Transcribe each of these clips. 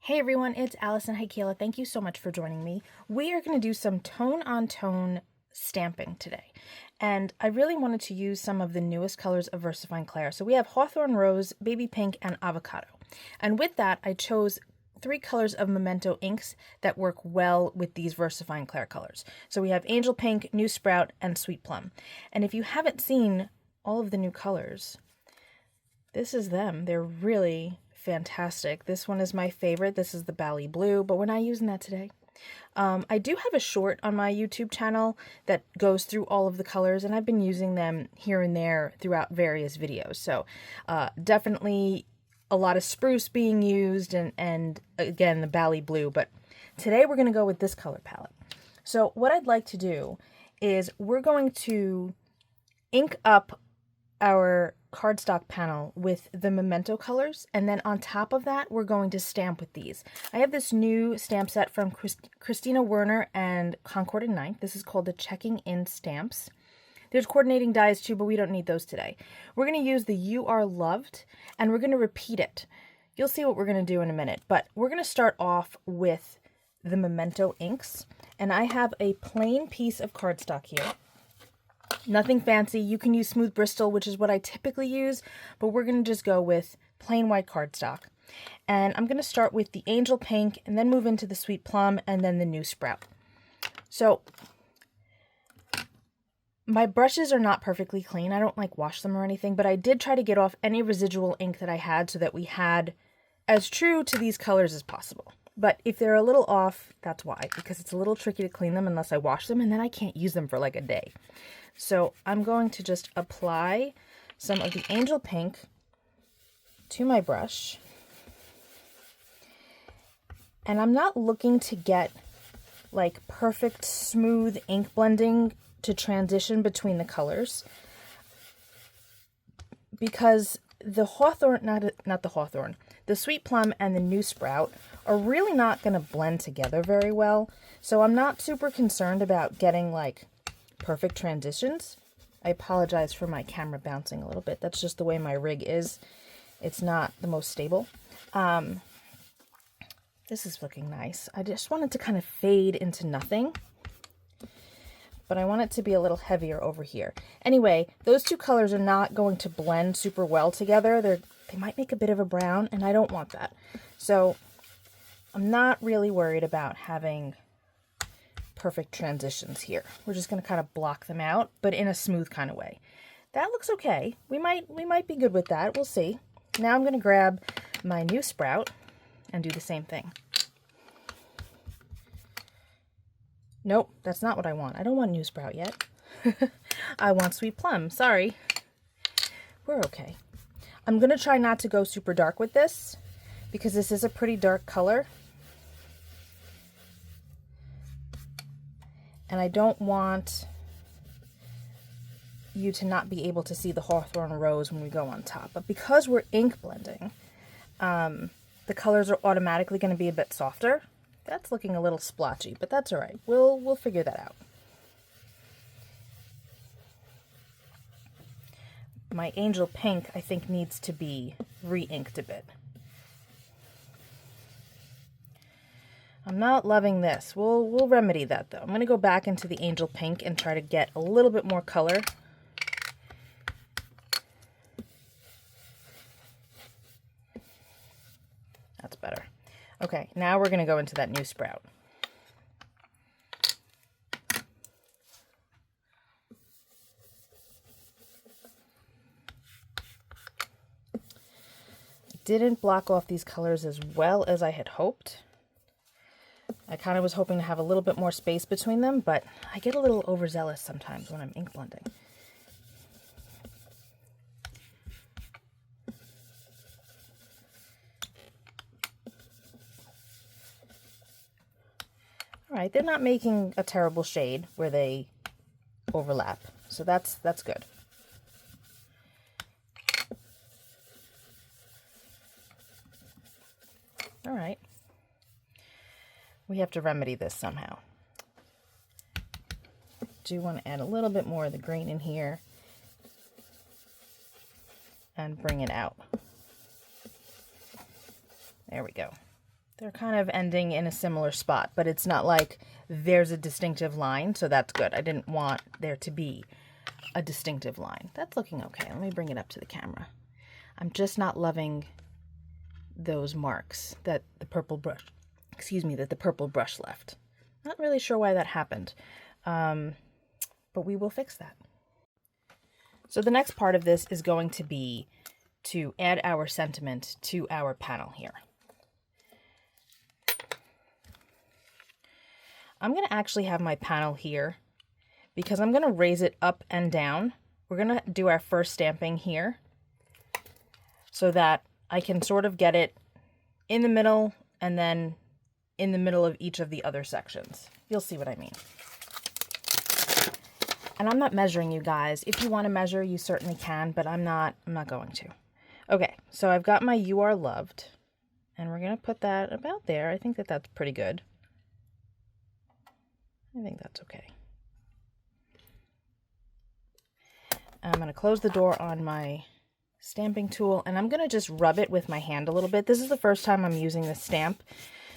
Hey everyone, it's Alison Heikkila. Thank you so much for joining me. We are going to do some tone-on-tone stamping today. And I really wanted to use some of the newest colors of VersaFine Clair. So we have Hawthorn Rose, Baby Pink, and Avocado. And with that, I chose 3 colors of Memento Inks that work well with these VersaFine Clair colors. So we have Angel Pink, New Sprout, and Sweet Plum. And if you haven't seen all of the new colors, this is them. They're really fantastic. This one is my favorite. This is the Bally Blue, but we're not using that today. I do have a short on my YouTube channel that goes through all of the colors, and I've been using them here and there throughout various videos. So definitely a lot of spruce being used, and again, the Bally Blue. But today we're going to go with this color palette. So what I'd like to do is we're going to ink up our cardstock panel with the Memento colors, and then on top of that we're going to stamp with these. I have this new stamp set from Christina Werner and Concord and Ninth. This is called the Checking In Stamps. There's coordinating dies too, but we don't need those today. We're going to use the You Are Loved, and we're going to repeat it. You'll see what we're going to do in a minute, but we're going to start off with the Memento inks, and I have a plain piece of cardstock here. Nothing fancy. You can use smooth Bristol, which is what I typically use, but we're going to just go with plain white cardstock. And I'm going to start with the Angel Pink and then move into the Sweet Plum and then the New Sprout. So my brushes are not perfectly clean. I don't like wash them or anything, but I did try to get off any residual ink that I had so that we had as true to these colors as possible. But if they're a little off, that's why, because it's a little tricky to clean them unless I wash them, and then I can't use them for like a day. So I'm going to just apply some of the Angel Pink to my brush. And I'm not looking to get like perfect smooth ink blending to transition between the colors, because the Hawthorn, not the Hawthorn, the Sweet Plum and the New Sprout are really not going to blend together very well. So I'm not super concerned about getting like perfect transitions. I apologize for my camera bouncing a little bit. That's just the way my rig is. It's not the most stable. This is looking nice. I just want it to kind of fade into nothing, but I want it to be a little heavier over here. Anyway, those two colors are not going to blend super well together. They might make a bit of a brown, and I don't want that. So I'm not really worried about having perfect transitions here. We're just going to kind of block them out, but in a smooth kind of way. That looks okay. We might be good with that. We'll see. Now I'm going to grab my New Sprout and do the same thing. Nope, that's not what I want. I don't want New Sprout yet. I want Sweet Plum. Sorry. We're okay. I'm going to try not to go super dark with this because this is a pretty dark color. And I don't want you to not be able to see the Hawthorn Rose when we go on top. But because we're ink blending, the colors are automatically going to be a bit softer. That's looking a little splotchy, but that's all right. We'll figure that out. My Angel Pink, I think, needs to be re-inked a bit. I'm not loving this. We'll remedy that, though. I'm going to go back into the Angel Pink and try to get a little bit more color. That's better. Okay, now we're going to go into that New Sprout. Didn't block off these colors as well as I had hoped. I kind of was hoping to have a little bit more space between them, but I get a little overzealous sometimes when I'm ink blending. All right, they're not making a terrible shade where they overlap, so that's good. All right. We have to remedy this somehow. Do want to add a little bit more of the green in here and bring it out. There we go. They're kind of ending in a similar spot, but it's not like there's a distinctive line, so that's good. I didn't want there to be a distinctive line. That's looking okay. Let me bring it up to the camera. I'm just not loving those marks that the purple brush, that the purple brush left. Not really sure why that happened, but we will fix that. So the next part of this is going to be to add our sentiment to our panel here. I'm going to actually have my panel here because I'm going to raise it up and down. We're going to do our first stamping here so that I can sort of get it in the middle and then in the middle of each of the other sections. You'll see what I mean. And I'm not measuring, you guys. If you want to measure, you certainly can, but I'm not going to. Okay, so I've got my You Are Loved, and we're going to put that about there. I think that that's pretty good. I think that's okay. I'm going to close the door on my stamping tool, and I'm going to just rub it with my hand a little bit. This is the first time I'm using this stamp,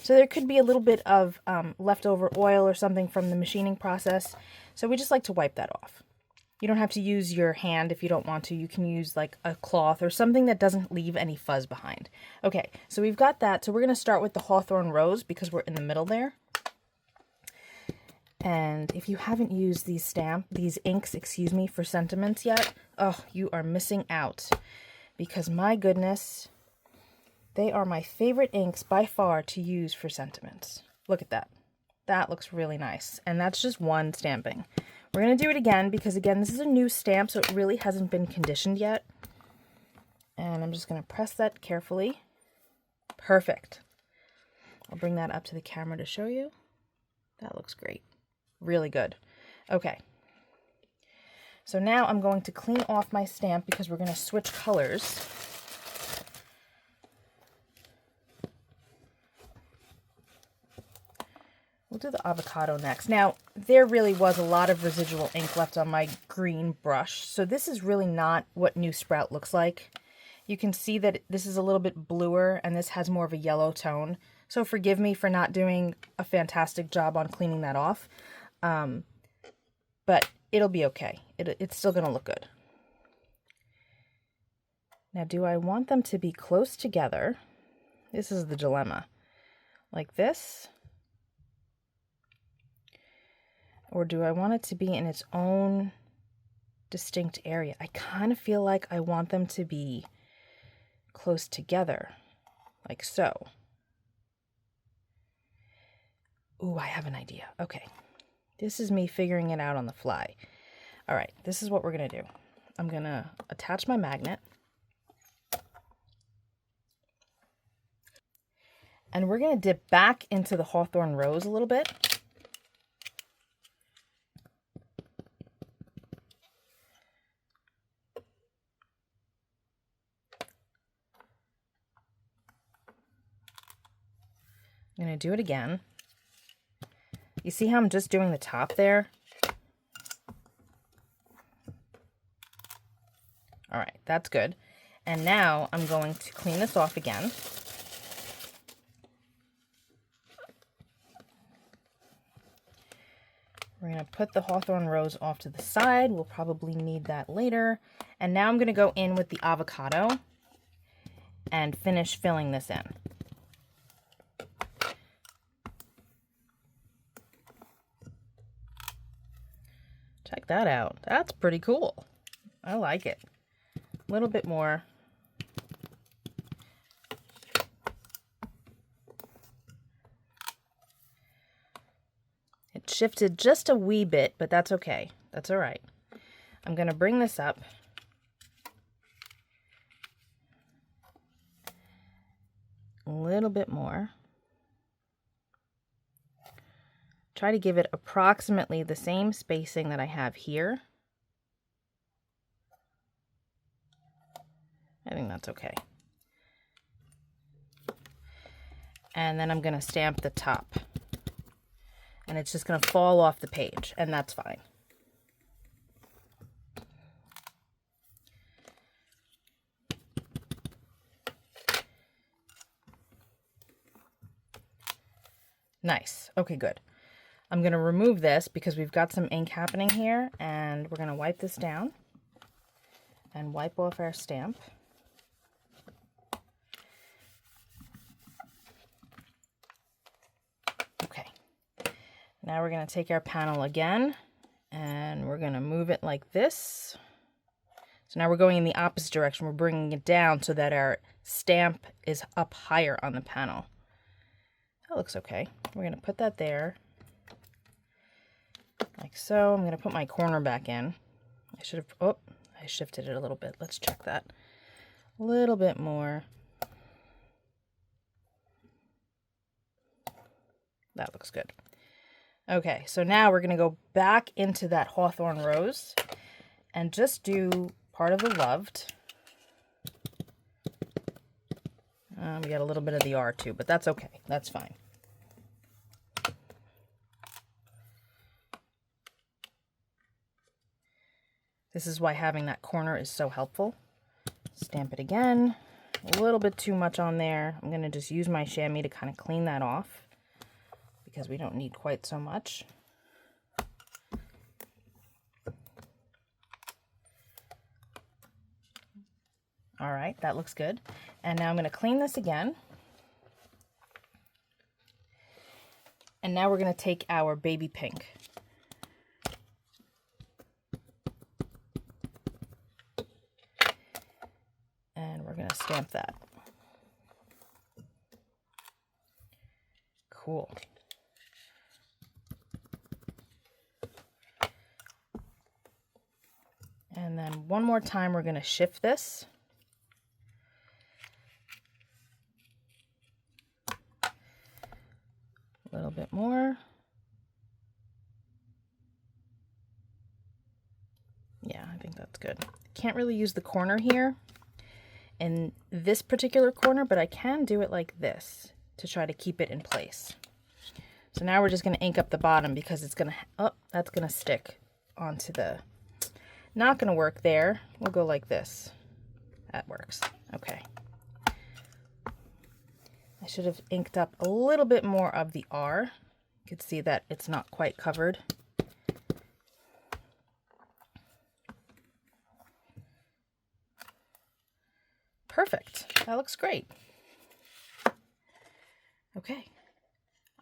so there could be a little bit of leftover oil or something from the machining process, so we just like to wipe that off. You don't have to use your hand if you don't want to. You can use like a cloth or something that doesn't leave any fuzz behind. Okay, so we've got that, so we're going to start with the Hawthorn Rose because we're in the middle there. And if you haven't used these inks, for sentiments yet, oh, you are missing out. Because my goodness, they are my favorite inks by far to use for sentiments. Look at that. That looks really nice. And that's just one stamping. We're going to do it again because, again, this is a new stamp, so it really hasn't been conditioned yet. And I'm just going to press that carefully. Perfect. I'll bring that up to the camera to show you. That looks great. Really good. Okay. So now I'm going to clean off my stamp because we're going to switch colors. We'll do the avocado next. Now, there really was a lot of residual ink left on my green brush, so this is really not what New Sprout looks like. You can see that this is a little bit bluer, and this has more of a yellow tone. So forgive me for not doing a fantastic job on cleaning that off. But it'll be okay. It's still going to look good. Now, do I want them to be close together? This is the dilemma. Like this? Or do I want it to be in its own distinct area? I kind of feel like I want them to be close together, like so. Ooh, I have an idea. Okay. This is me figuring it out on the fly. All right, this is what we're going to do. I'm going to attach my magnet. And we're going to dip back into the Hawthorn Rose a little bit. I'm going to do it again. You see how I'm just doing the top there? All right, that's good. And now I'm going to clean this off again. We're going to put the Hawthorn Rose off to the side. We'll probably need that later. And now I'm going to go in with the avocado and finish filling this in. Check that out. That's pretty cool. I like it. A little bit more. It shifted just a wee bit, but that's okay. That's all right. I'm going to bring this up. A little bit more. Try to give it approximately the same spacing that I have here. I think that's okay. And then I'm going to stamp the top. And it's just going to fall off the page, and that's fine. Nice. Okay, good. I'm going to remove this because we've got some ink happening here, and we're going to wipe this down and wipe off our stamp. Okay. Now we're going to take our panel again, and we're going to move it like this. So now we're going in the opposite direction. We're bringing it down so that our stamp is up higher on the panel. That looks okay. We're going to put that there, like so. I'm going to put my corner back in. I should have, oh, I shifted it a little bit. Let's check that. A little bit more. That looks good. Okay, so now we're going to go back into that Hawthorn rose and just do part of the loved. We got a little bit of the R too, but that's okay. That's fine. This is why having that corner is so helpful. Stamp it again. A little bit too much on there. I'm going to just use my chamois to kind of clean that off because we don't need quite so much. All right, that looks good. And now I'm going to clean this again. And now we're going to take our baby pink. And we're going to stamp that. Cool. And then one more time, we're going to shift this. A little bit more. Yeah, I think that's good. Can't really use the corner here in this particular corner, but I can do it like this to try to keep it in place. So now we're just going to ink up the bottom because it's going to, oh, that's going to stick onto the, not going to work there. We'll go like this. That works. Okay. I should have inked up a little bit more of the R. You can see that it's not quite covered. Perfect. That looks great. Okay.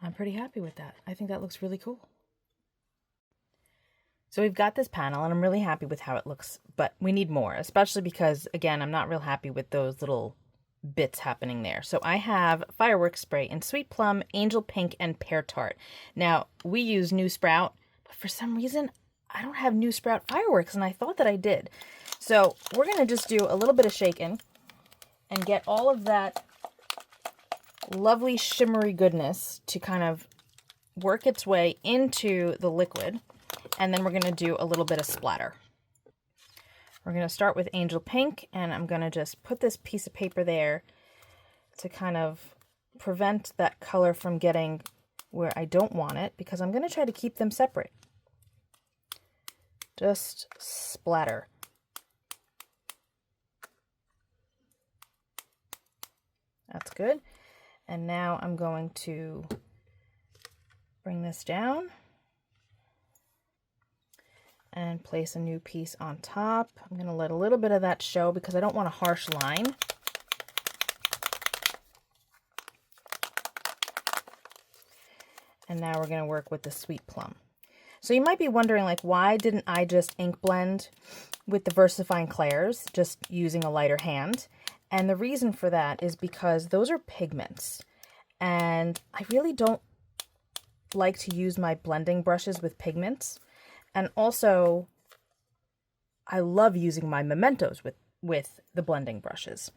I'm pretty happy with that. I think that looks really cool. So we've got this panel and I'm really happy with how it looks, but we need more, especially because, again, I'm not real happy with those little bits happening there. So I have fireworks spray in Sweet Plum, Angel Pink, and Pear Tart. Now, we use New Sprout, but for some reason, I don't have New Sprout fireworks, and I thought that I did. So we're going to just do a little bit of shaking and get all of that lovely shimmery goodness to kind of work its way into the liquid. And then we're going to do a little bit of splatter. We're going to start with Angel Pink, and I'm going to just put this piece of paper there to kind of prevent that color from getting where I don't want it, because I'm going to try to keep them separate. Just splatter. That's good. And now I'm going to bring this down and place a new piece on top. I'm going to let a little bit of that show because I don't want a harsh line. And now we're going to work with the Sweet Plum. So you might be wondering, like, why didn't I just ink blend with the VersaFine Clairs, just using a lighter hand? And the reason for that is because those are pigments. And I really don't like to use my blending brushes with pigments. And also, I love using my Mementos with the blending brushes.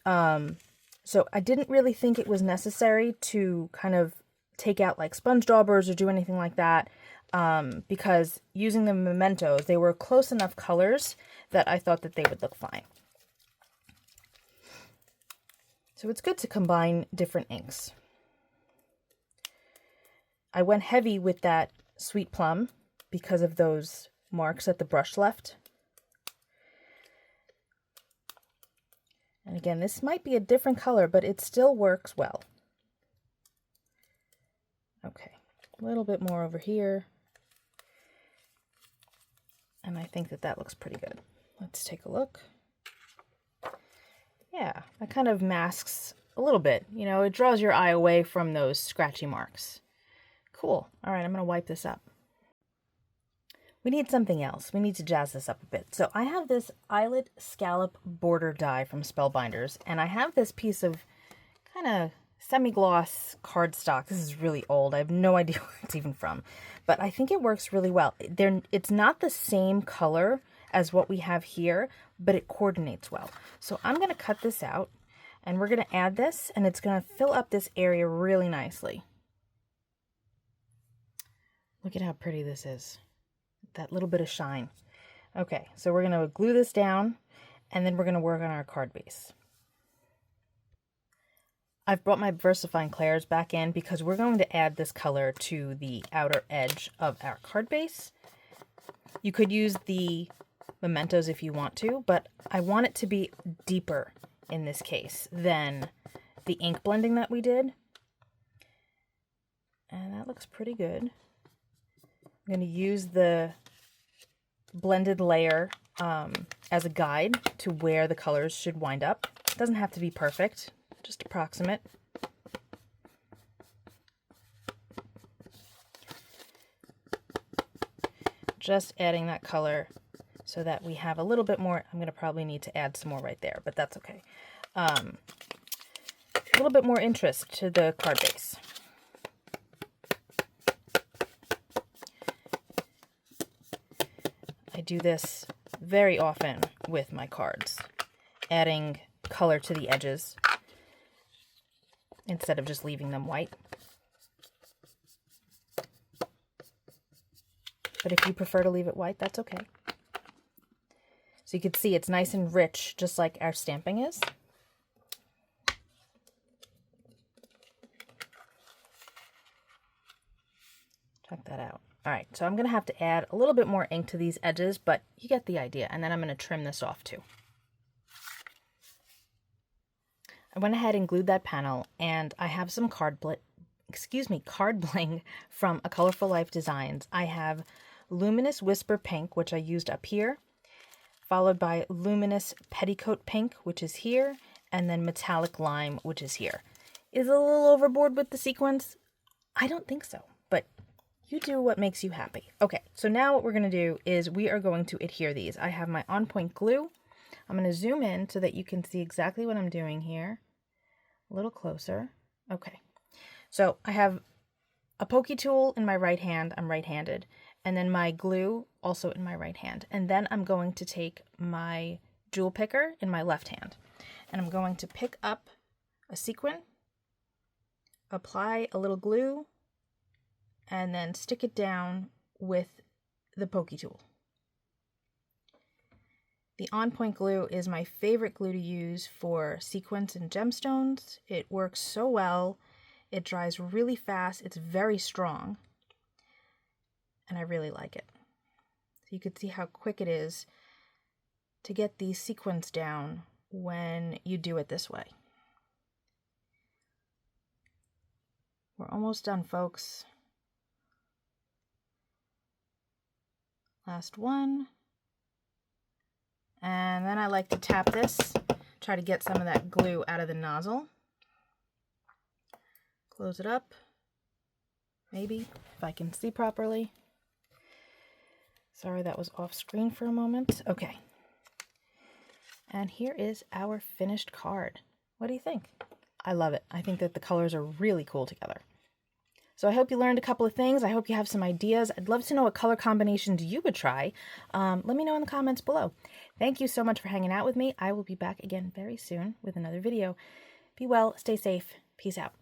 So I didn't really think it was necessary to kind of take out like sponge daubers or do anything like that, because using the Mementos, they were close enough colors that I thought that they would look fine. So it's good to combine different inks. I went heavy with that Sweet Plum because of those marks that the brush left. And again, this might be a different color, but it still works well. Okay, a little bit more over here. And I think that that looks pretty good. Let's take a look. Yeah, that kind of masks a little bit. You know, it draws your eye away from those scratchy marks. Cool. All right, I'm going to wipe this up. We need something else. We need to jazz this up a bit. So I have this Eyelet Scallop border die from Spellbinders, and I have this piece of kind of semi-gloss cardstock. This is really old. I have no idea where it's even from, but I think it works really well. It's not the same color as what we have here, but it coordinates well. So I'm going to cut this out, and we're going to add this, and it's going to fill up this area really nicely. Look at how pretty this is. That little bit of shine. Okay, so we're going to glue this down, and then we're going to work on our card base. I've brought my VersaFine Clairs back in because we're going to add this color to the outer edge of our card base. You could use the Mementos if you want to, but I want it to be deeper in this case than the ink blending that we did. And that looks pretty good. I'm going to use the blended layer as a guide to where the colors should wind up. It doesn't have to be perfect, just approximate. Just adding that color so that we have a little bit more. I'm going to probably need to add some more right there, but that's okay. A little bit more interest to the card base. I do this very often with my cards, adding color to the edges instead of just leaving them white. But if you prefer to leave it white, that's okay. So you can see it's nice and rich, just like our stamping is. Check that out. All right, so I'm going to have to add a little bit more ink to these edges, but you get the idea. And then I'm going to trim this off too. I went ahead and glued that panel, and I have some card bling from A Colorful Life Designs. I have Luminous Whisper Pink, which I used up here, followed by Luminous Petticoat Pink, which is here, and then Metallic Lime, which is here. Is it a little overboard with the sequins? I don't think so, but you do what makes you happy. Okay, so now what we're going to do is we are going to adhere these. I have my on point glue. I'm going to zoom in so that you can see exactly what I'm doing here. A little closer. Okay, so I have a pokey tool in my right hand. I'm right-handed. And then my glue also in my right hand. And then I'm going to take my jewel picker in my left hand. And I'm going to pick up a sequin, apply a little glue, and then stick it down with the pokey tool. The On Point glue is my favorite glue to use for sequins and gemstones. It works so well. It dries really fast. It's very strong. And I really like it. So you can see how quick it is to get these sequins down when you do it this way. We're almost done, folks. Last one. And then I like to tap this, try to get some of that glue out of the nozzle. Close it up, maybe, if I can see properly. Sorry, that was off screen for a moment. Okay. And here is our finished card. What do you think? I love it. I think that the colors are really cool together. So I hope you learned a couple of things. I hope you have some ideas. I'd love to know what color combinations you would try. Let me know in the comments below. Thank you so much for hanging out with me. I will be back again very soon with another video. Be well, stay safe. Peace out.